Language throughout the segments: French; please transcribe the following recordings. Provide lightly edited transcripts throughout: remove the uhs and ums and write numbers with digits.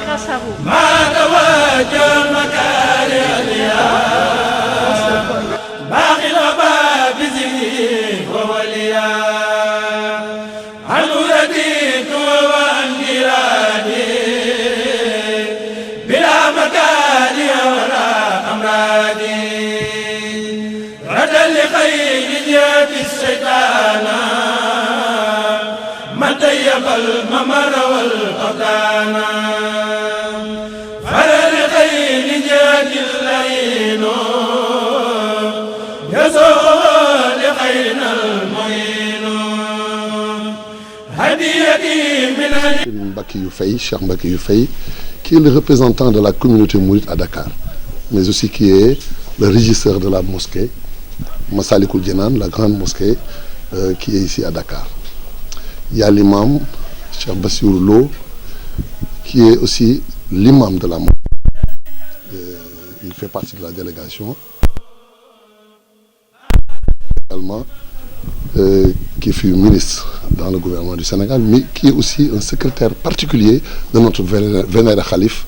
Grâce à vous. Cheikh Mbacké Faye, qui est le représentant de la communauté mouride à Dakar, mais aussi qui est le régisseur de la mosquée Massalikul Jinan, la grande mosquée qui est ici à Dakar. Il y a l'imam Cheikh Bassirou Lo, qui est aussi l'imam de la mosquée. Il fait partie de la délégation. Également, qui fut ministre dans le gouvernement du Sénégal, mais qui est aussi un secrétaire particulier de notre vénéré Khalif,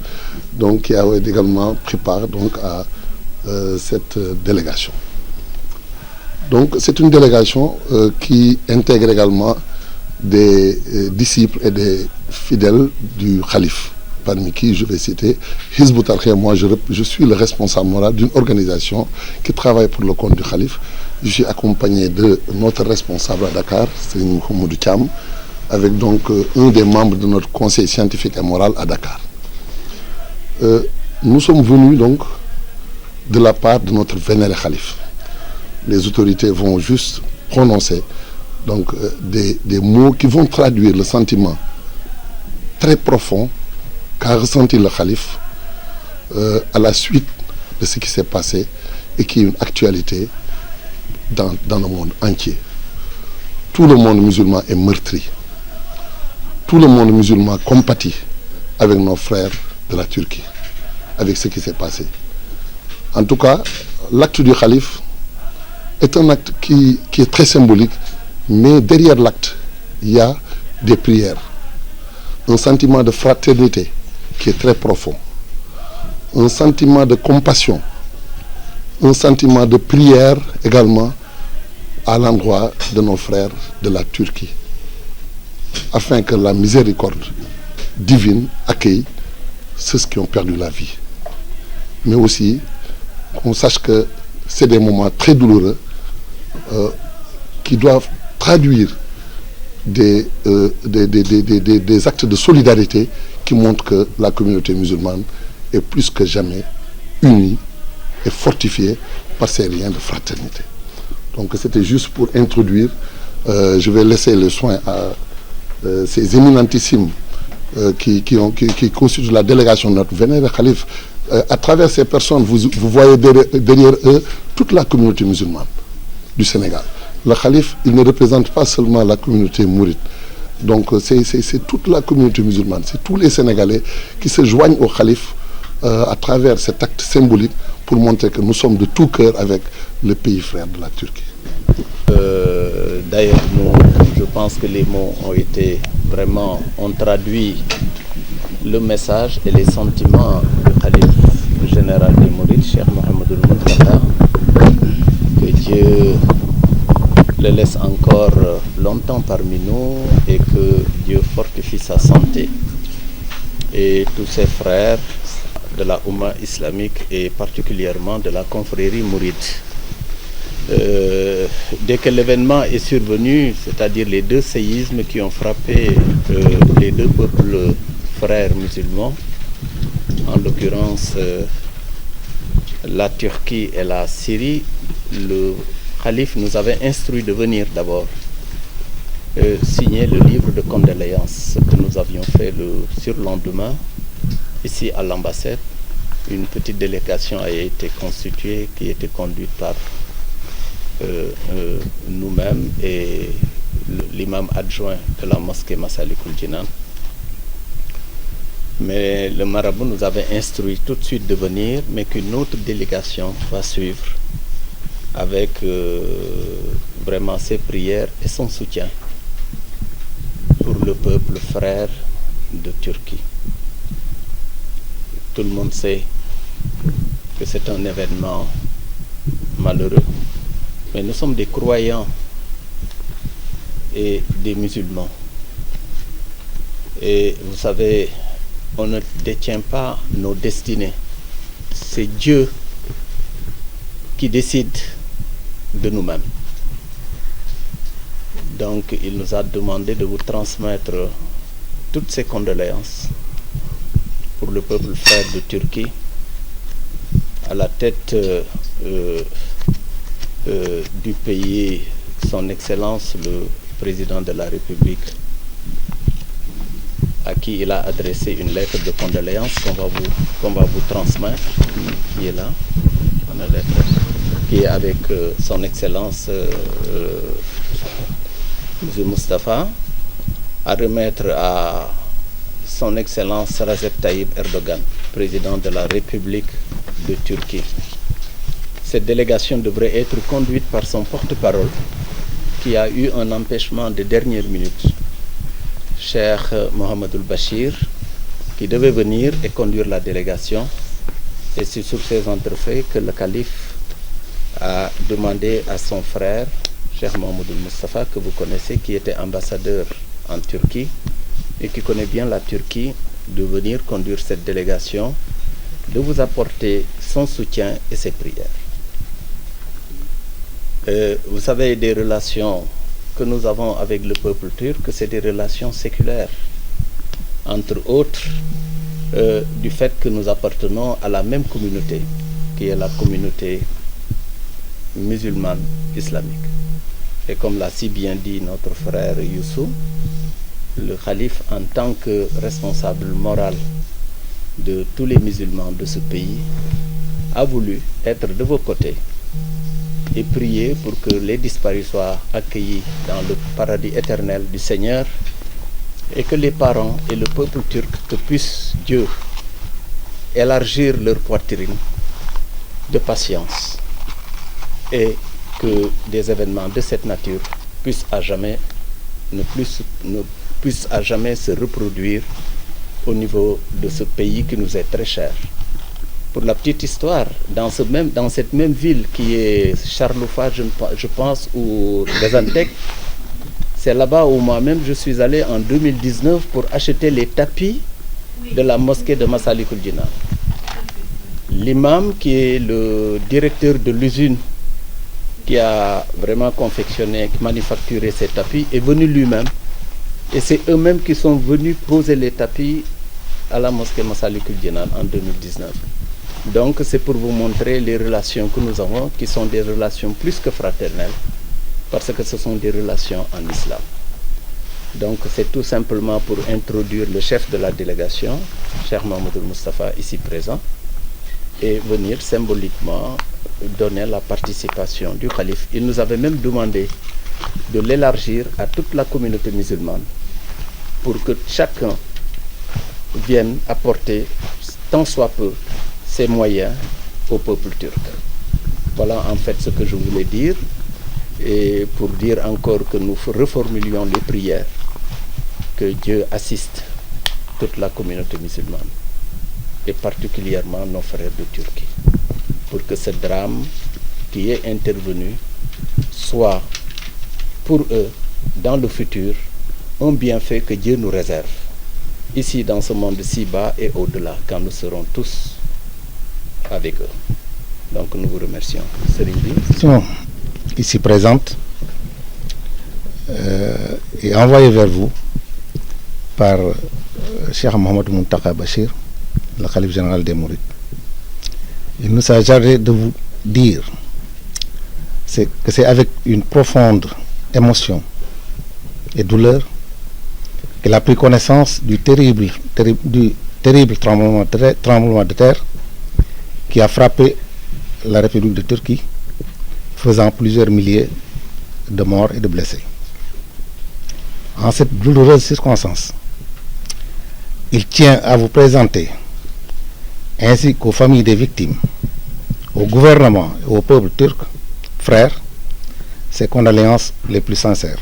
donc qui a également pris part donc à cette délégation. Donc c'est une délégation qui intègre également des disciples et des fidèles du Khalif, parmi qui je vais citer Hizb ut-Tarqiyyah. Moi je suis le responsable moral d'une organisation qui travaille pour le compte du Khalif. Je suis accompagné de notre responsable à Dakar, c'est Mouhamadou Thiam, avec donc un des membres de notre conseil scientifique et moral à Dakar. Nous sommes venus donc de la part de notre vénéré Khalif. Les autorités vont juste prononcer donc des mots qui vont traduire le sentiment très profond qu'a ressenti le Khalif à la suite de ce qui s'est passé et qui est une actualité dans le monde entier. Tout le monde musulman est meurtri. Tout le monde musulman compatit avec nos frères de la Turquie, avec ce qui s'est passé. En tout cas, l'acte du Khalif est un acte qui est très symbolique, mais derrière l'acte, il y a des prières, un sentiment de fraternité qui est très profond, un sentiment de compassion, un sentiment de prière également à l'endroit de nos frères de la Turquie, afin que la miséricorde divine accueille ceux qui ont perdu la vie. Mais aussi, qu'on sache que c'est des moments très douloureux qui doivent traduire des actes de solidarité qui montrent que la communauté musulmane est plus que jamais unie et fortifiée par ces liens de fraternité. Donc c'était juste pour introduire, je vais laisser le soin à ces éminentissimes qui constituent la délégation de notre vénéré Khalif. À travers ces personnes, vous voyez derrière eux toute la communauté musulmane du Sénégal. Le Khalif, il ne représente pas seulement la communauté mouride. Donc c'est toute la communauté musulmane, c'est tous les Sénégalais qui se joignent au Khalif à travers cet acte symbolique pour montrer que nous sommes de tout cœur avec le pays frère de la Turquie. D'ailleurs, je pense que les mots ont traduit le message et les sentiments du Khalif général des Mourides, Cheikh Mouhamadoul Mountakha. Que Dieu le laisse encore longtemps parmi nous et que Dieu fortifie sa santé. Et tous ses frères de la Oumma islamique et particulièrement de la confrérie mouride. Dès que l'événement est survenu, c'est-à-dire les deux séismes qui ont frappé les deux peuples frères musulmans, en l'occurrence la Turquie et la Syrie, le Khalif nous avait instruit de venir d'abord signer le livre de condoléances, ce que nous avions fait le surlendemain, ici à l'ambassade, une petite délégation a été constituée qui était conduite par nous-mêmes et l'imam adjoint de la mosquée Massalikul Jinan. Mais le marabout nous avait instruit tout de suite de venir, mais qu'une autre délégation va suivre avec vraiment ses prières et son soutien pour le peuple frère de Turquie. Tout le monde sait que c'est un événement malheureux, mais nous sommes des croyants et des musulmans. Et vous savez, on ne détient pas nos destinées. C'est Dieu qui décide de nous-mêmes. Donc il nous a demandé de vous transmettre toutes ses condoléances pour le peuple frère de Turquie, à la tête du pays, son Excellence le Président de la République, à qui il a adressé une lettre de condoléances qu'on va vous transmettre, qui est là, la lettre, qui est avec son Excellence M. Mustafa, à remettre à son Excellence Recep Tayyip Erdogan, Président de la République de Turquie. Cette délégation devrait être conduite par son porte-parole, qui a eu un empêchement de dernière minute, Cheikh Mohamedou Bachir, qui devait venir et conduire la délégation. Et c'est sur ces entrefaits que le calife a demandé à son frère, Cheikh Mohamedou Mustafa, que vous connaissez, qui était ambassadeur en Turquie et qui connaît bien la Turquie, de venir conduire cette délégation, de vous apporter son soutien et ses prières. Vous savez, des relations que nous avons avec le peuple turc, c'est des relations séculaires, entre autres du fait que nous appartenons à la même communauté, qui est la communauté musulmane islamique. Et comme l'a si bien dit notre frère Youssou, le calife, en tant que responsable moral de tous les musulmans de ce pays, a voulu être de vos côtés et prier pour que les disparus soient accueillis dans le paradis éternel du Seigneur, et que les parents et le peuple turc, que puisse Dieu élargir leur poitrine de patience, et que des événements de cette nature puissent à jamais ne puissent à jamais se reproduire au niveau de ce pays qui nous est très cher. Pour la petite histoire, dans cette même ville qui est Charloufa, je pense, ou Gaziantep, c'est là-bas où moi-même je suis allé en 2019 pour acheter les tapis de la mosquée de Massalikul Jinan. L'imam, qui est le directeur de l'usine qui a vraiment confectionné, manufacturé ces tapis, est venu lui-même. Et c'est eux-mêmes qui sont venus poser les tapis à la mosquée Massalikul Jinan en 2019. Donc c'est pour vous montrer les relations que nous avons, qui sont des relations plus que fraternelles, parce que ce sont des relations en islam. Donc c'est tout simplement pour introduire le chef de la délégation, Cheikh Mohamedou Mustafa, ici présent, et venir symboliquement donner la participation du calife. Il nous avait même demandé de l'élargir à toute la communauté musulmane, pour que chacun vienne apporter, tant soit peu, ses moyens au peuple turc. Voilà en fait ce que je voulais dire, et pour dire encore que nous reformulions les prières, que Dieu assiste toute la communauté musulmane, et particulièrement nos frères de Turquie, pour que ce drame qui est intervenu soit pour eux, dans le futur, un bienfait que Dieu nous réserve, ici dans ce monde si bas et au-delà, quand nous serons tous avec eux. Donc nous vous remercions. Serigne ici présente est envoyée vers vous par Cheikh Mohamedou Mountakha Bachir, le khalife général des Mourides. Il nous a chargé de vous dire que c'est avec une profonde émotion et douleur qu'il a pris connaissance du terrible tremblement de terre qui a frappé la République de Turquie, faisant plusieurs milliers de morts et de blessés. En cette douloureuse circonstance, il tient à vous présenter, ainsi qu'aux familles des victimes, au gouvernement et au peuple turc, frères, ses condoléances les plus sincères.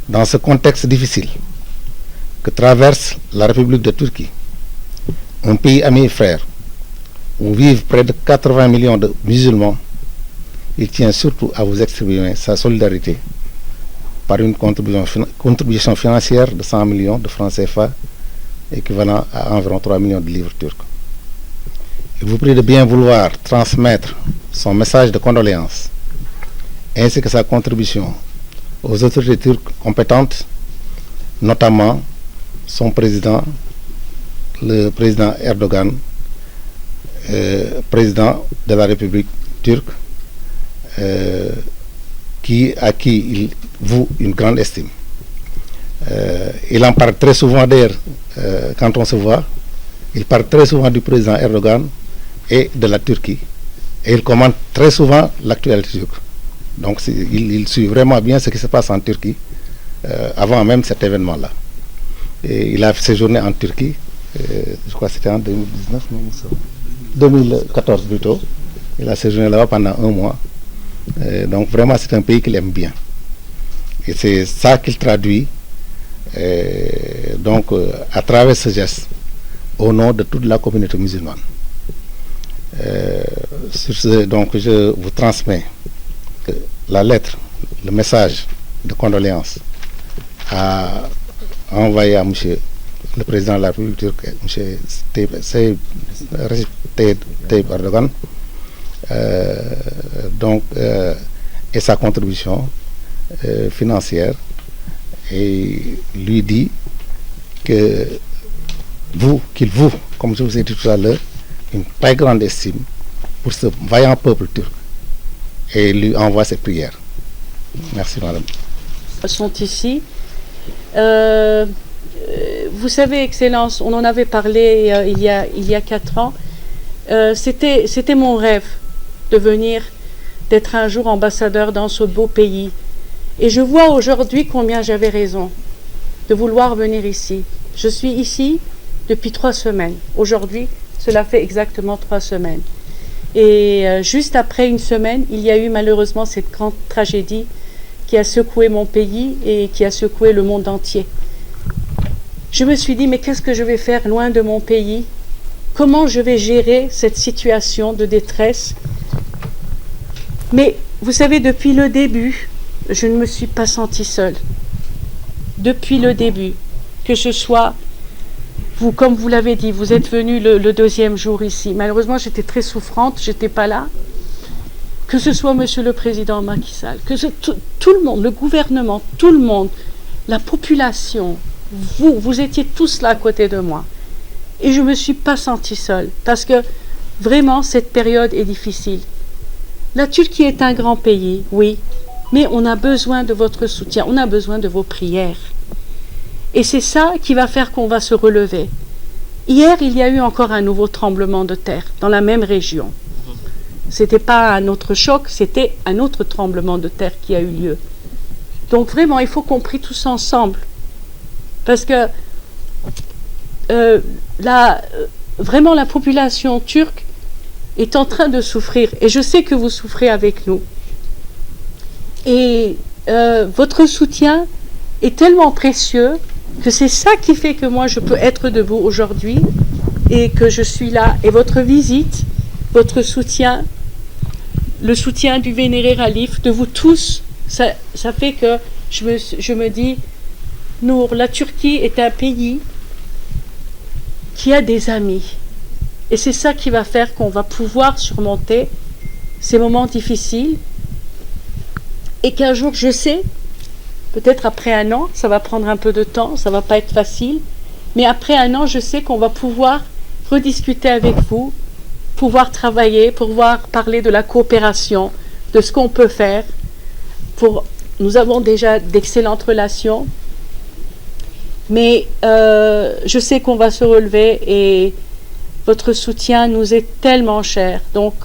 Dans ce contexte difficile que traverse la République de Turquie, un pays ami et frère, où vivent près de 80 millions de musulmans, il tient surtout à vous exprimer sa solidarité par une contribution financière de 100 millions de francs CFA, équivalent à environ 3 millions de livres turcs. Il vous prie de bien vouloir transmettre son message de condoléances ainsi que sa contribution aux autorités turques compétentes, notamment son président, le président Erdogan, président de la République turque, à qui il voue une grande estime. Il en parle très souvent d'ailleurs, quand on se voit, il parle très souvent du président Erdogan et de la Turquie, et il commente très souvent l'actualité turque. Donc il suit vraiment bien ce qui se passe en Turquie, avant même cet événement-là. Et il a séjourné en Turquie, je crois que c'était en 2014 plutôt. Il a séjourné là-bas pendant 1 mois. Donc vraiment c'est un pays qu'il aime bien. Et c'est ça qu'il traduit donc à travers ce geste au nom de toute la communauté musulmane. Sur ce, donc je vous transmets la lettre, le message de condoléances à envoyer à monsieur le président de la République turque, monsieur Recep Tayyip Erdogan, et sa contribution financière, et lui dit qu'il voue, comme je vous ai dit tout à l'heure, une très grande estime pour ce vaillant peuple turc, et lui envoie ses prières. Merci madame. Sont ici. Vous savez, Excellence, on en avait parlé il y a 4 ans. C'était mon rêve de venir, d'être un jour ambassadeur dans ce beau pays. Et je vois aujourd'hui combien j'avais raison de vouloir venir ici. Je suis ici depuis 3 semaines. Aujourd'hui, cela fait exactement 3 semaines. Et juste après 1 semaine, il y a eu malheureusement cette grande tragédie qui a secoué mon pays et qui a secoué le monde entier. Je me suis dit, mais qu'est-ce que je vais faire loin de mon pays? Comment je vais gérer cette situation de détresse? Mais vous savez, depuis le début, je ne me suis pas sentie seule. Depuis le début, que ce soit vous, comme vous l'avez dit, vous êtes venu le 2e jour ici. Malheureusement, j'étais très souffrante, j'étais pas là. Que ce soit Monsieur le Président Macky Sall, tout le monde, le gouvernement, tout le monde, la population, vous étiez tous là à côté de moi. Et je ne me suis pas sentie seule, parce que vraiment, cette période est difficile. La Turquie est un grand pays, oui, mais on a besoin de votre soutien, on a besoin de vos prières. Et c'est ça qui va faire qu'on va se relever. Hier, il y a eu encore un nouveau tremblement de terre dans la même région. Ce n'était pas un autre choc, c'était un autre tremblement de terre qui a eu lieu. Donc vraiment, il faut qu'on prie tous ensemble. Parce que vraiment la population turque est en train de souffrir. Et je sais que vous souffrez avec nous. Et votre soutien est tellement précieux que c'est ça qui fait que moi je peux être debout aujourd'hui et que je suis là. Et votre visite, votre soutien, le soutien du Vénéré Khalif, de vous tous, ça fait que je me dis, Nour, la Turquie est un pays qui a des amis. Et c'est ça qui va faire qu'on va pouvoir surmonter ces moments difficiles. Et qu'un jour, je sais, peut-être après 1 an, ça va prendre un peu de temps, ça va pas être facile, mais après 1 an, je sais qu'on va pouvoir rediscuter avec vous, pouvoir travailler, pouvoir parler de la coopération, de ce qu'on peut faire. Nous avons déjà d'excellentes relations. Mais je sais qu'on va se relever et votre soutien nous est tellement cher. Donc,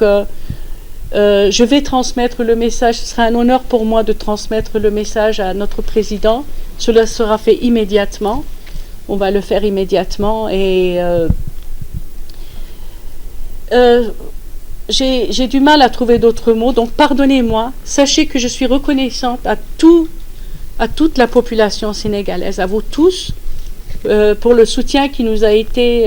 je vais transmettre le message. Ce sera un honneur pour moi de transmettre le message à notre président. Cela sera fait immédiatement. On va le faire immédiatement. Et j'ai du mal à trouver d'autres mots. Donc, pardonnez-moi. Sachez que je suis reconnaissante à toute la population sénégalaise, à vous tous, pour le soutien qui nous a été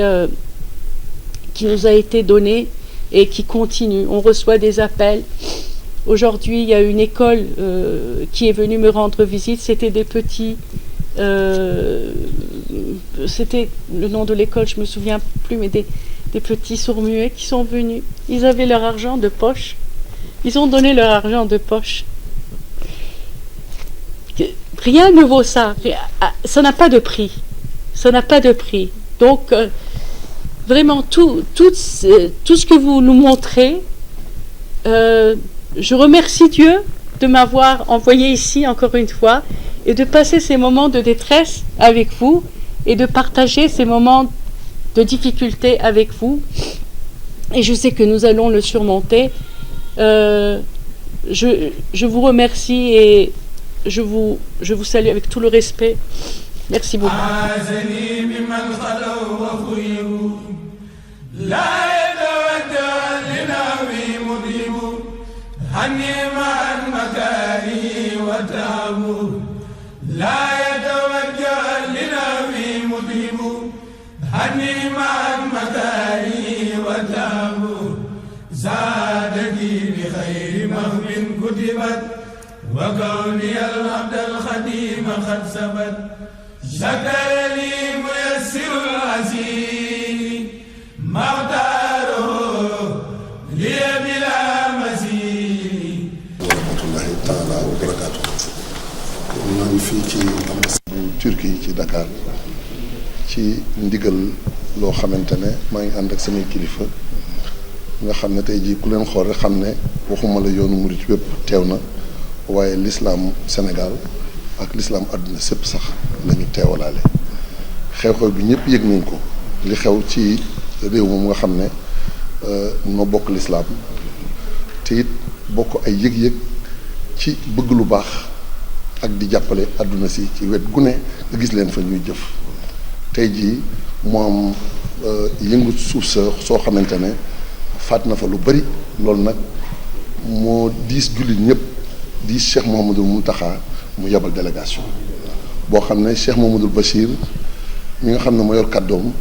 donné et qui continue. On reçoit des appels. Aujourd'hui, il y a une école qui est venue me rendre visite. C'était des petits... c'était le nom de l'école, je ne me souviens plus, mais des petits sourds-muets qui sont venus. Ils avaient leur argent de poche. Ils ont donné leur argent de poche. Rien ne vaut ça. Ça n'a pas de prix. Ça n'a pas de prix. Donc, vraiment, tout ce que vous nous montrez, je remercie Dieu de m'avoir envoyé ici, encore une fois, et de passer ces moments de détresse avec vous, et de partager ces moments de difficulté avec vous. Et je sais que nous allons le surmonter. Je vous remercie et je vous salue avec tout le respect. Merci beaucoup. وكوني العبد الخديم قد ثبت شكر لي ميسر العسير ما اختاره لي بلا مسير. ورحمة الله تعالى وبركاته. ñoo ngi fii ci ambassade bu Turquie ci Dakar ci ndigal loo xamante ne maa ngi ànd ak samay kilifa nga xam ne tey jii ku leen xool rek xam ne waxuma la yoonu murit wépp teew na. waaye l'islam Sénégal ak l'islam àdduna sépp sax lañu teewalaale xew-xew bi ñëpp yëg nañ ko li xew ci réew moom nga xam ne noo bokk l'islam te it bokk ay yëg-yëg ci bëgg lu baax ak di jàppale àdduna si ci wet gu ne nga gis leen fa ñuy jëf tey jii moom yëngu suuf sa soo xamante ne faat na fa lu bari loolu nag moo diis jullit ñëpp di Cheikh Mouhamadul Mountakha mu yebal délégation boo xam ne Cheikh Mouhamadul Bachir mi nga xam ne moo yor kàddoom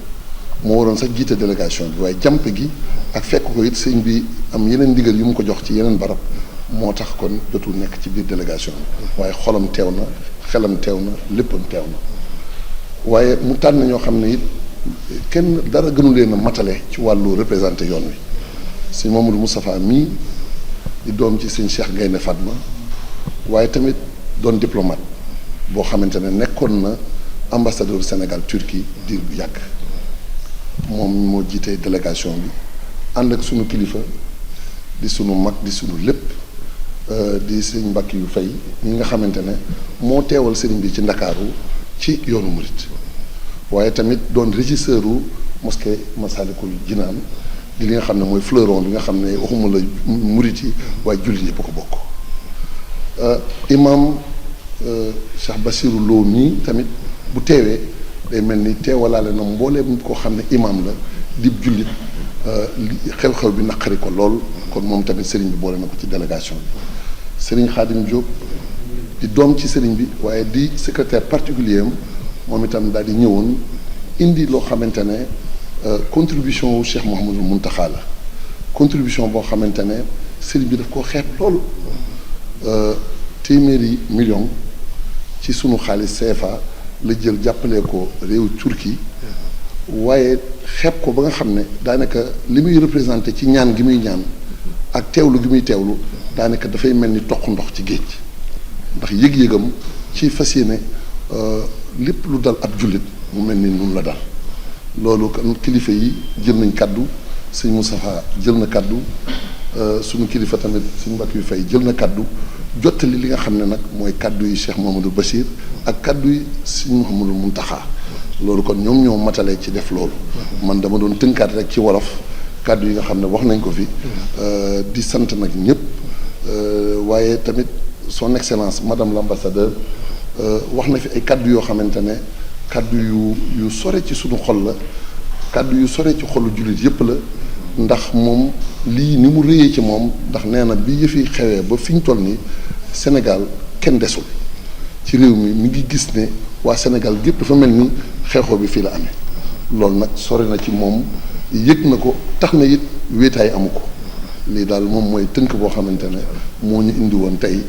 moo waroon sax jiite délégation bi waaye jàmp gi ak fekk ko it sëñ bi am yeneen ndigal yu mu ko jox ci yeneen barab moo tax kon jotul nekk ci biir délégation bi waaye xolam teew na xelam teew na léppam teew na waaye mu tànn ñoo xam ne it kenn dara gënu leen a matale ci wàllu représenté yoon wi sëñ Mamadou Moustapha mii di doom ci sëñ Cheikh Gaynde Fatma waaye tamit doon diplomate boo xamante ne nekkoon na ambassadeur Sénégal Turquie diir bu yàgg moom moo jiite délégation bi ànd ak sunu kilifa di sunu mag di sunu lépp di sëñ Mbàkke yu fay ñi nga xamante ne moo teewal sëriñ bi ci Ndakaaru ci yoonu murit waaye tamit doon régisseur u mosquée Massalikul Jinaan di li nga xam ne mooy fleuron bi nga xam ne waxuma la murit yi waaye jullit yëpp ko bokk imam Cheikh Bassirou Lo mii tamit bu teewee day mel ni teewalaale na mbooleem koo xam ne imam la dib jullit xew-xew bi naqari ko lool kon moom tamit sëriñ bi boole na ko ci délégation bi sëriñ Khadim Diop di doom ci sëriñ bi waaye di secrétaire particulier am moom itam daal di ñëwoon indi loo xamante ne contribution wu Cheikh Mouhamadul Mountakha la contribution boo xamante ne sëriñ bi daf koo xeeb loolu téeméeri million ci sunu xaalis CFA la jël jàppale ko réew Turquie waaye xeeb ko ba nga xam ne daanaka li muy représenté ci ñaan gi muy ñaan ak teewlu gi muy teewlu daanaka dafay mel ni toq ndox ci géej ndax yëg-yëgam ci fas yéene lépp lu dal ab jullit mu mel ni nun la dal loolu kan kilifa yi jël nañ kaddu sëñ Moustapha jël na kaddu sunu kilifa tamit sëñ Mbàkke yu fay jël na kaddu jottali li nga xam ne nag mooy kaddu yi Cheikh Mouhamadou Bachir ak kaddu yi sëñ Mouhamadou Mountakha loolu kon ñoom ñoo matale ci def loolu man dama doon tënkaat rek ci wolof kàddu yi nga xam ne wax nañ ko fi di sant nag ñëpp waaye tamit son excellence madame l'ambassadeur wax na fi ay kàddu yoo xamante ne kàddu yu sore ci suñu xol la kàddu yu sore ci xolu jullit yëpp la ndax moom lii ni mu rëyee ci moom ndax nee na bi yëfi xewee ba fi ñu toll nii Sénégal kenn desul ci réew mi ngi gis ne waa Sénégal gépp dafa mel ni xeexoo bi fii la amee loolu nag sore na ci moom yëg na ko tax na it wéetaay amu ko lii daal moom mooy tënk boo xamante ne moo ñu indi woon tey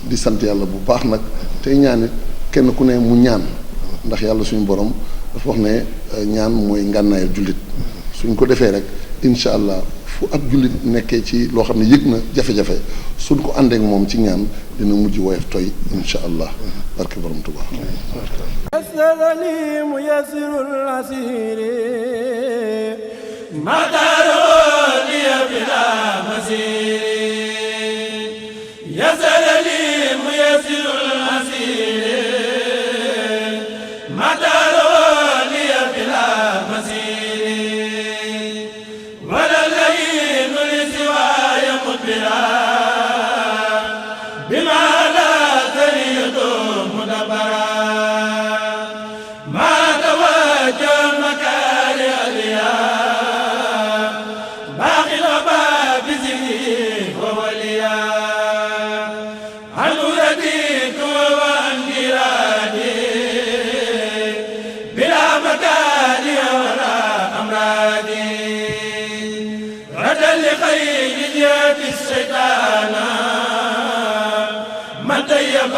di sant yàlla bu baax nag tey ñaan it kenn ku ne mu ñaan ndax yàlla suñu borom dafa wax ne ñaan mooy ngànnaayal jullit suñ ko defee rek incha allah fu ab jullit nekkee ci loo xam ne yëg na jafe-jafe suñ ko àndeek moom ci ñaan dina mujj woyof toy incha allah barke borom Tuubaa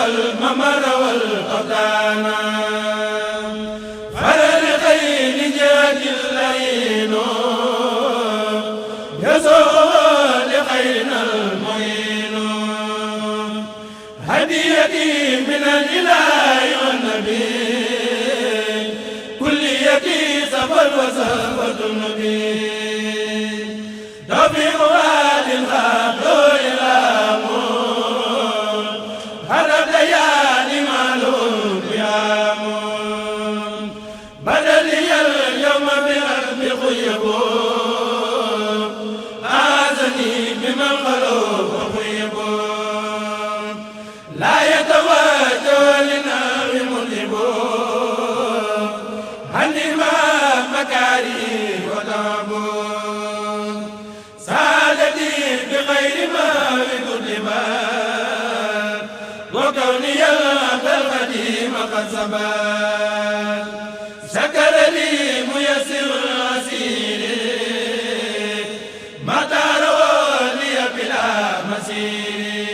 الممر والأوطان فرر خير جاد الليل يسوع لخيرنا المعين هديتي من الإله والنبي كليتي سفر وسفر النبي توفيق واد الخاب سكر لي ميسر العسير ما دار لي بلا مسير